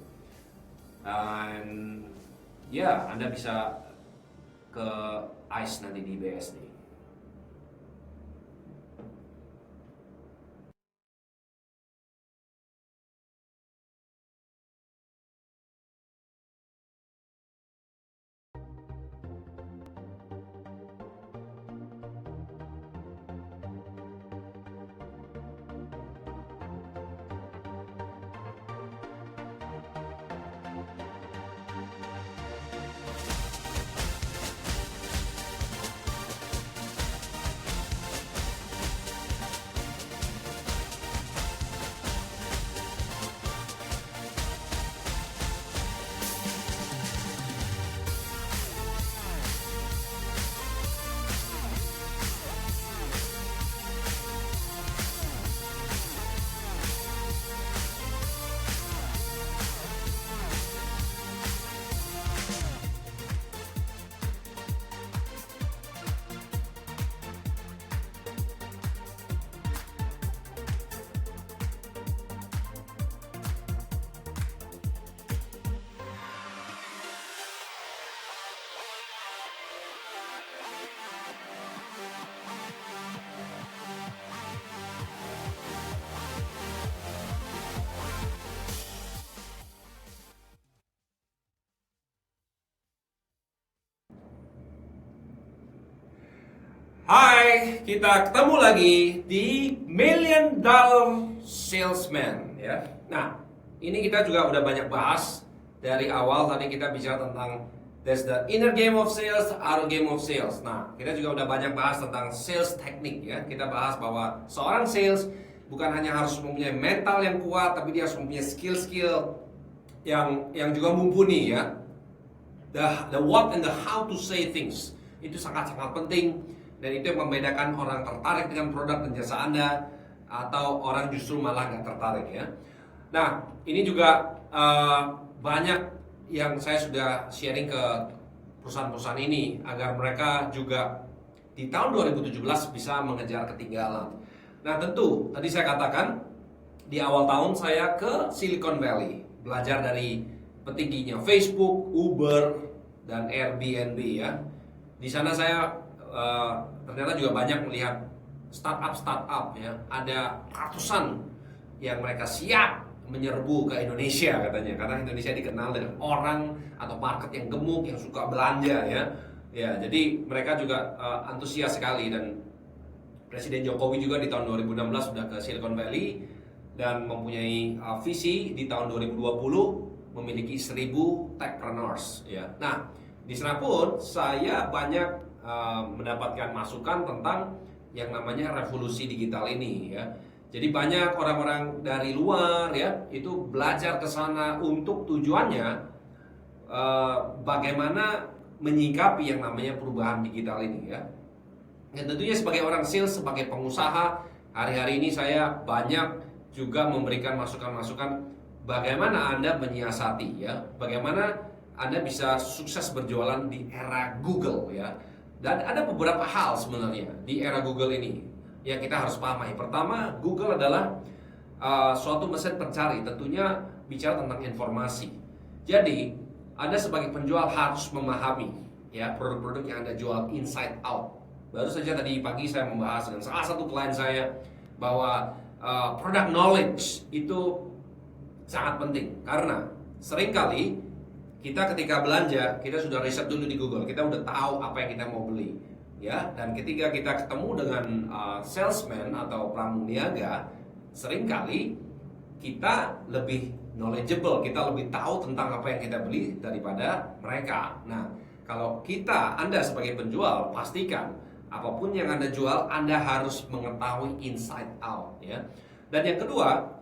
Dan ya Anda bisa ke ICE nanti di BSD. Hai, kita ketemu lagi di Million Dollar Salesman ya. Nah, ini kita juga udah banyak bahas dari awal. Tadi kita bicara tentang there's the inner game of sales, outer game of sales. Nah, kita juga udah banyak bahas tentang sales teknik ya. Kita bahas bahwa seorang sales bukan hanya harus mempunyai mental yang kuat, tapi dia harus mempunyai skill-skill yang juga mumpuni ya. The what and the how to say things itu sangat-sangat penting. Dan itu yang membedakan orang tertarik dengan produk dan jasa Anda atau orang justru malah nggak tertarik ya. Nah ini juga banyak yang saya sudah sharing ke perusahaan-perusahaan ini agar mereka juga di tahun 2017 bisa mengejar ketinggalan. Nah tentu, tadi saya katakan di awal tahun saya ke Silicon Valley, belajar dari petingginya Facebook, Uber, dan Airbnb ya. Di sana saya ternyata juga banyak melihat startup ya. Ada ratusan yang mereka siap menyerbu ke Indonesia katanya, karena Indonesia dikenal dengan orang atau market yang gemuk, yang suka belanja ya. Ya, jadi mereka juga antusias sekali, dan Presiden Jokowi juga di tahun 2016 sudah ke Silicon Valley dan mempunyai visi di tahun 2020 memiliki 1000 techpreneurs ya. Nah, di sana pun saya banyak mendapatkan masukan tentang yang namanya revolusi digital ini ya. Jadi banyak orang-orang dari luar ya itu belajar ke sana untuk tujuannya bagaimana menyikapi yang namanya perubahan digital ini ya. Dan tentunya sebagai orang sales, sebagai pengusaha, hari-hari ini saya banyak juga memberikan masukan-masukan bagaimana Anda menyiasati ya, bagaimana Anda bisa sukses berjualan di era Google ya. Dan ada beberapa hal sebenarnya di era Google ini yang kita harus pahami. Pertama, Google adalah suatu mesin pencari, tentunya bicara tentang informasi. Jadi Anda sebagai penjual harus memahami ya produk-produk yang Anda jual inside out. Baru saja tadi pagi saya membahas dengan salah satu klien saya bahwa product knowledge itu sangat penting, karena seringkali kita ketika belanja kita sudah riset dulu di Google, kita udah tahu apa yang kita mau beli ya, dan ketika kita ketemu dengan salesman atau pramuniaga, seringkali kita lebih knowledgeable, kita lebih tahu tentang apa yang kita beli daripada mereka. Nah, kalau Anda sebagai penjual, pastikan apapun yang Anda jual, Anda harus mengetahui inside out ya. Dan yang kedua,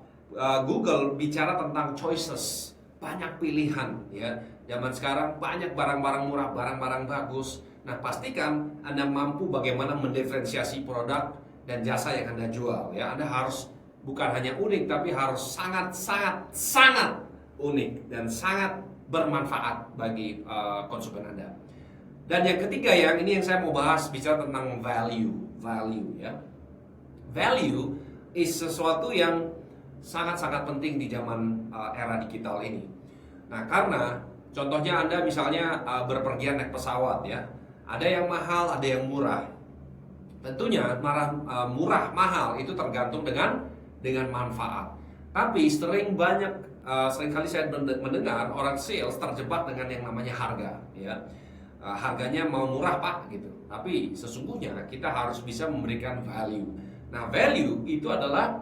Google bicara tentang choices, banyak pilihan ya. Zaman sekarang banyak barang-barang murah, barang-barang bagus. Nah, pastikan Anda mampu bagaimana mendiferensiasi produk dan jasa yang Anda jual ya. Anda harus bukan hanya unik, tapi harus sangat unik dan sangat bermanfaat bagi konsumen Anda. Dan yang ketiga, yang ini yang saya mau bahas, bicara tentang value ya. Value is sesuatu yang sangat-sangat penting di zaman era digital ini. Nah, karena contohnya Anda misalnya berpergian naik pesawat ya. Ada yang mahal, ada yang murah. Tentunya murah mahal itu tergantung dengan manfaat. Tapi seringkali saya mendengar orang sales terjebak dengan yang namanya harga ya. Harganya mau murah Pak gitu. Tapi sesungguhnya kita harus bisa memberikan value. Nah, value itu adalah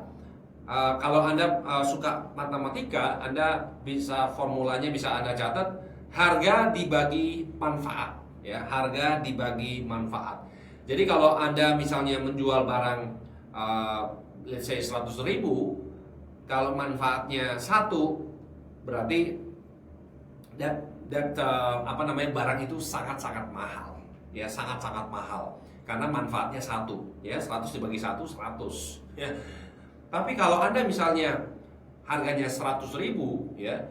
kalau Anda suka matematika, Anda bisa formulanya bisa Anda catat, harga dibagi manfaat ya, harga dibagi manfaat. Jadi kalau Anda misalnya menjual barang let's say 100.000, kalau manfaatnya 1, berarti barang itu sangat-sangat mahal ya, sangat-sangat mahal karena manfaatnya 1 ya, 100 dibagi 1 100 ya. Tapi kalau Anda misalnya harganya 100.000 ya,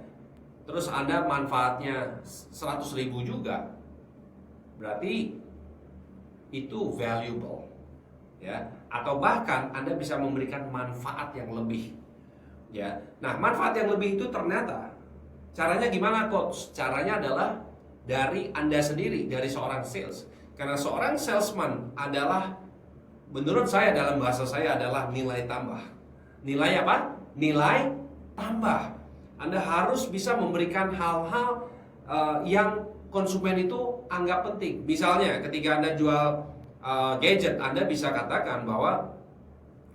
terus Anda manfaatnya 100.000 juga, berarti itu valuable ya, atau bahkan Anda bisa memberikan manfaat yang lebih ya. Nah, manfaat yang lebih itu ternyata caranya gimana coach? Caranya adalah dari Anda sendiri, dari seorang sales. Karena seorang salesman adalah, menurut saya, dalam bahasa saya adalah nilai tambah. Nilai apa? Nilai tambah. Anda harus bisa memberikan hal-hal yang konsumen itu anggap penting. Misalnya ketika Anda jual gadget, Anda bisa katakan bahwa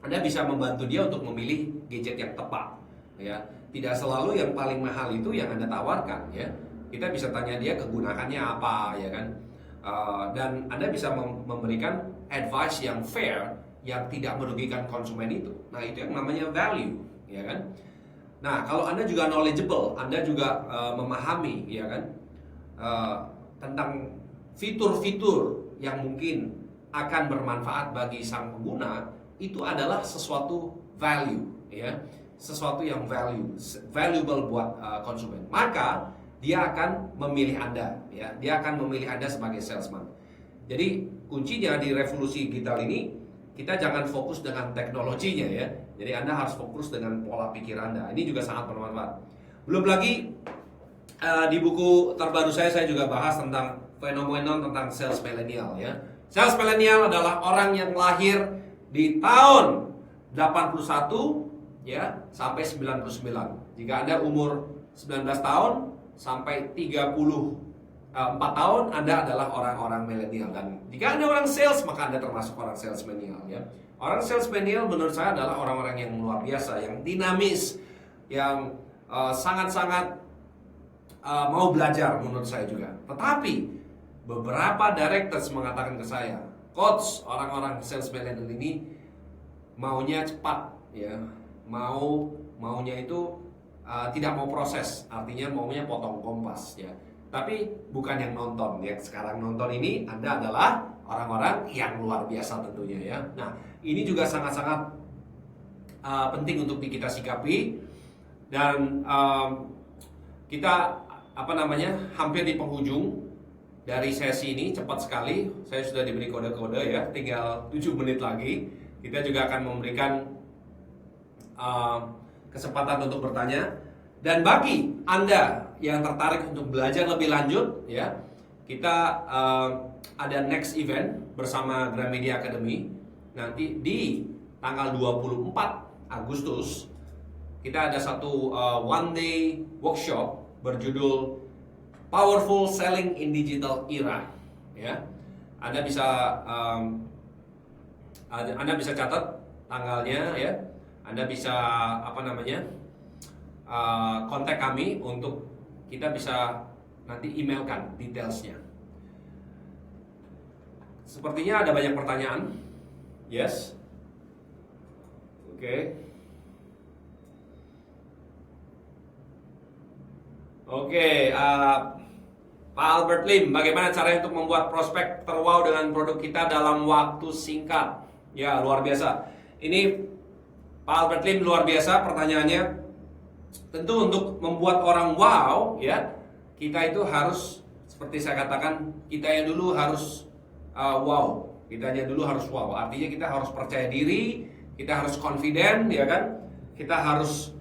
Anda bisa membantu dia untuk memilih gadget yang tepat ya. Tidak selalu yang paling mahal itu yang Anda tawarkan ya. Kita bisa tanya dia kegunaannya apa ya kan. Dan Anda bisa memberikan advice yang fair, yang tidak merugikan konsumen itu. Nah, itu yang namanya value ya kan. Nah, kalau Anda juga knowledgeable, Anda juga memahami ya kan tentang fitur-fitur yang mungkin akan bermanfaat bagi sang pengguna, itu adalah sesuatu value ya, sesuatu yang valuable buat konsumen. Maka dia akan memilih Anda ya, dia akan memilih Anda sebagai salesman. Jadi kuncinya di revolusi digital ini, kita jangan fokus dengan teknologinya ya. Jadi Anda harus fokus dengan pola pikir Anda. Ini juga sangat bermanfaat. Belum lagi di buku terbaru saya juga bahas tentang fenomenon tentang sales milenial ya. Sales milenial adalah orang yang lahir di tahun 81 ya sampai 99. Jika Anda umur 19 tahun sampai 34 tahun, Anda adalah orang-orang milenial. Dan jika Anda orang sales, maka Anda termasuk orang sales milenial ya. Orang sales milenial menurut saya adalah orang-orang yang luar biasa, yang dinamis, yang sangat-sangat mau belajar menurut saya juga. Tetapi beberapa directors mengatakan ke saya, coach, orang-orang sales milenial ini maunya cepat ya, maunya itu tidak mau proses, artinya maunya potong kompas ya. Tapi bukan yang nonton ya. Sekarang nonton ini Anda adalah orang-orang yang luar biasa tentunya ya. Nah, ini juga sangat-sangat penting untuk kita sikapi. Dan kita hampir di penghujung dari sesi ini, cepat sekali. Saya sudah diberi kode-kode ya, tinggal 7 menit lagi. Kita juga akan memberikan kesempatan untuk bertanya. Dan bagi Anda yang tertarik untuk belajar lebih lanjut ya, kita ada next event bersama Gramedia Academy nanti di tanggal 24 Agustus. Kita ada satu one day workshop berjudul Powerful Selling in Digital Era ya. Anda bisa catat tanggalnya ya. Anda bisa kontak kami untuk kita bisa nanti emailkan detailsnya. Sepertinya ada banyak pertanyaan. Yes. Oke, Pak Albert Lim, bagaimana caranya untuk membuat prospek terwow dengan produk kita dalam waktu singkat? Ya, luar biasa. Ini Pak Albert Lim luar biasa pertanyaannya. Tentu untuk membuat orang wow ya, kita itu harus seperti saya katakan, kitanya dulu harus wow. Kitanya dulu harus wow. Artinya kita harus percaya diri, kita harus confident ya kan? Kita harus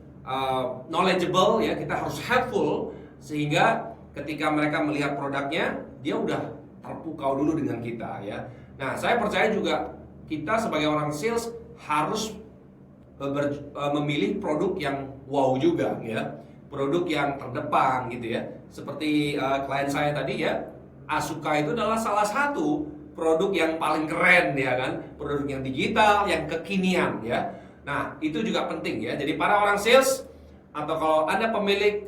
knowledgeable ya, kita harus helpful sehingga ketika mereka melihat produknya, dia udah terpukau dulu dengan kita ya. Nah, saya percaya juga kita sebagai orang sales harus memilih produk yang wow juga ya, produk yang terdepan gitu ya. Seperti klien saya tadi ya, Asuka itu adalah salah satu produk yang paling keren ya kan, produk yang digital, yang kekinian ya. Nah, itu juga penting ya. Jadi para orang sales atau kalau Anda pemilik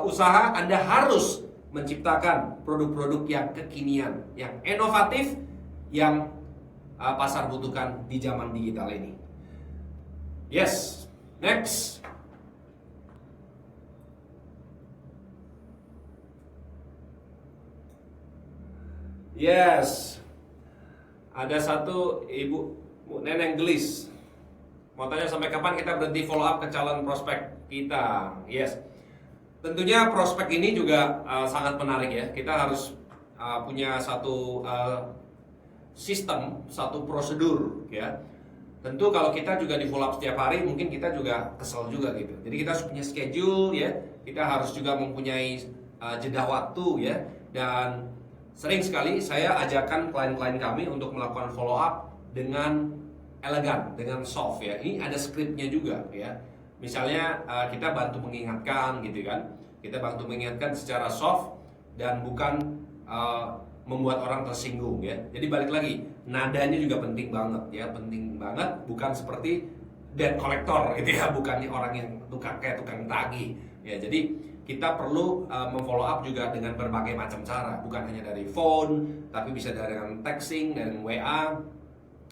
usaha, Anda harus menciptakan produk-produk yang kekinian, yang inovatif, yang pasar butuhkan di zaman digital ini. Yes, next. Yes, ada satu ibu Neneng Gelis mau tanya sampai kapan kita berhenti follow up ke calon prospek kita. Yes, tentunya prospek ini juga sangat menarik ya. Kita harus punya satu sistem, satu prosedur ya. Tentu kalau kita juga di follow up setiap hari, mungkin kita juga kesel juga gitu. Jadi kita harus punya schedule ya. Kita harus juga mempunyai jeda waktu ya. Dan sering sekali saya ajarkan klien-klien kami untuk melakukan follow up dengan elegan, dengan soft ya. Ini ada skripnya juga ya. Misalnya kita bantu mengingatkan gitu kan. Kita bantu mengingatkan secara soft dan bukan membuat orang tersinggung ya. Jadi balik lagi, nadanya juga penting banget ya, penting banget. Bukan seperti debt collector gitu ya, bukannya orang yang tukang tagih ya. Jadi kita perlu memfollow up juga dengan berbagai macam cara, bukan hanya dari phone, tapi bisa dengan texting, dengan WA,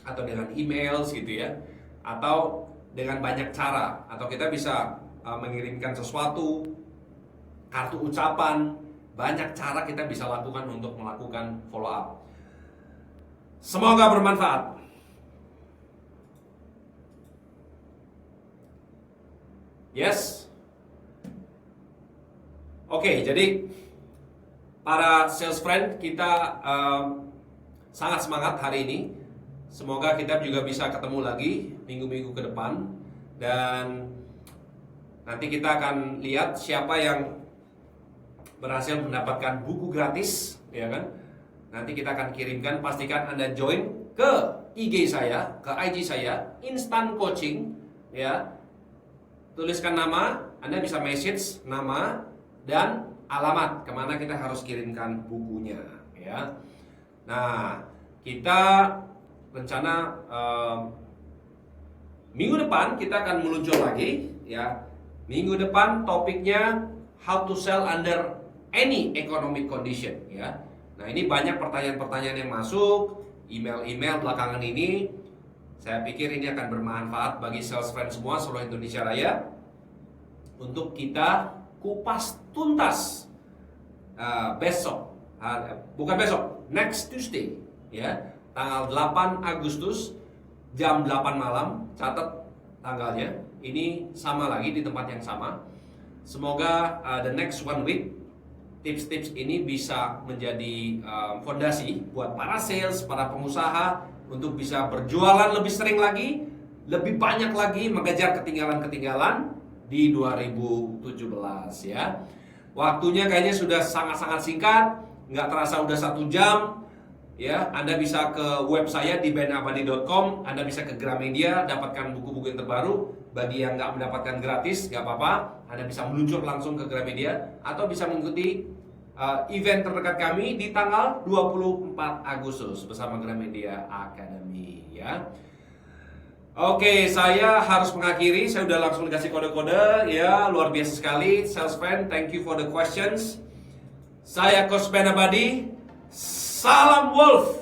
atau dengan emails gitu ya, atau dengan banyak cara, atau kita bisa mengirimkan sesuatu, kartu ucapan. Banyak cara kita bisa lakukan untuk melakukan follow up. Semoga bermanfaat. Yes. Oke, jadi para sales friend kita sangat semangat hari ini. Semoga kita juga bisa ketemu lagi minggu-minggu ke depan. Dan nanti kita akan lihat siapa yang berhasil mendapatkan buku gratis, ya kan? Nanti kita akan kirimkan. Pastikan Anda join ke IG saya, ke IG saya, Instant Coaching, ya. Tuliskan nama, Anda bisa message nama dan alamat kemana kita harus kirimkan bukunya, ya. Nah, kita rencana minggu depan kita akan meluncur lagi, ya. Minggu depan topiknya how to sell under any economic condition, ya. Nah, ini banyak pertanyaan-pertanyaan yang masuk, email-email belakangan ini. Saya pikir ini akan bermanfaat bagi sales friend semua seluruh Indonesia Raya untuk kita kupas tuntas besok, bukan besok, next Tuesday, ya, tanggal 8 Agustus jam 8 malam. Catat tanggalnya. Ini sama lagi di tempat yang sama. Semoga the next one week tips-tips ini bisa menjadi fondasi buat para sales, para pengusaha untuk bisa berjualan lebih sering lagi, lebih banyak lagi, mengejar ketinggalan-ketinggalan di 2017, ya. Waktunya kayaknya sudah sangat-sangat singkat, nggak terasa udah 1 jam, ya. Anda bisa ke web saya di benabadi.com, Anda bisa ke Gramedia, dapatkan buku-buku yang terbaru. Bagi yang nggak mendapatkan gratis, nggak apa-apa, Anda bisa meluncur langsung ke Gramedia atau bisa mengikuti event terdekat kami di tanggal 24 Agustus bersama Gramedia Academy, ya. Oke, saya harus mengakhiri. Saya udah langsung dikasih kode-kode, ya, luar biasa sekali. Sales friend, thank you for the questions. Saya Coach Ben Abadi. Salam Wolf.